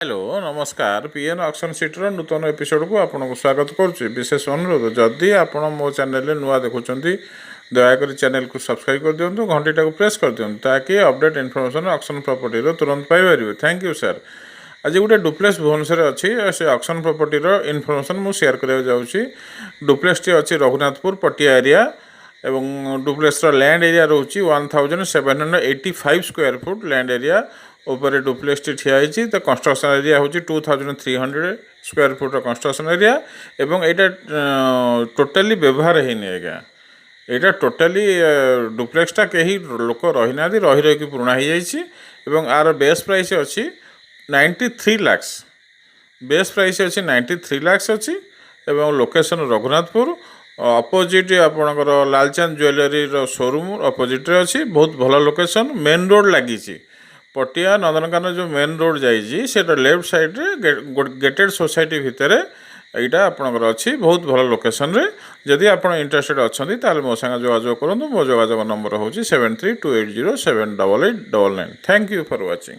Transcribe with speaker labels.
Speaker 1: Hello नमस्कार PN auction seater नूतन episode को आपको स्वागत करुच्ची विशेष अनुरोध जदि आप मो चैनल नुआ देखुं दयाकोरी चैनल को सब्सक्राइब कर दिंतु घंटीटा को प्रेस कर दिंतु ताकि अपडेट इनफॉरमेशन ऑक्शन प्रॉपर्टी तुरंत पाइपर। Thank you sir. आज गोटे डुप्लेक्स भुवनेश्वर अच्छी से ऑक्शन प्रॉपर्टी इनफॉरमेशन मुझे शेयर करने जाऊँगी। डुप्लेक्स टी अच्छी रघुनाथपुर पटिया एरिया एवं डुप्लेक्स लैंड एरिया रोचे 1785 स्क्वायर फुट लैंड एरिया ऊपर डुप्लेक्स टी ठिया होती। तो कंस्ट्रक्शन एरिया हूँ 2300 स्क्वायर फुट कंस्ट्रक्शन एरिया एवं यहाँ टोटाली व्यवहार होनी आज्ञा यहाँ टोटाली डुप्लेक्सटा कहीं लोक रही ना रही पुराणा हो जाए। आर बेस प्राइस अच्छी 93 लाख बेस प्राइस अच्छी 93 लाख अच्छी एवं लोकेशन रघुनाथपुर अपोजिट आपणकर लालचांद ज्वेलरी शोरूम अपोजिट अच्छी बहुत भल लोकेशन मेन रोड लगी पटिया नंदनकानन जो मेन रोड जाइए लेफ्ट साइड रे गेटेड सोसाइटी भितर यहाँ आपंकर अच्छी बहुत भल लोकेशन रे जदि आप इंटरेस्टेड अच्छा मो सागे जोगाजोग करूँ। मो जोगाजोग नंबर हूँ 7328078899। Thank you for watching.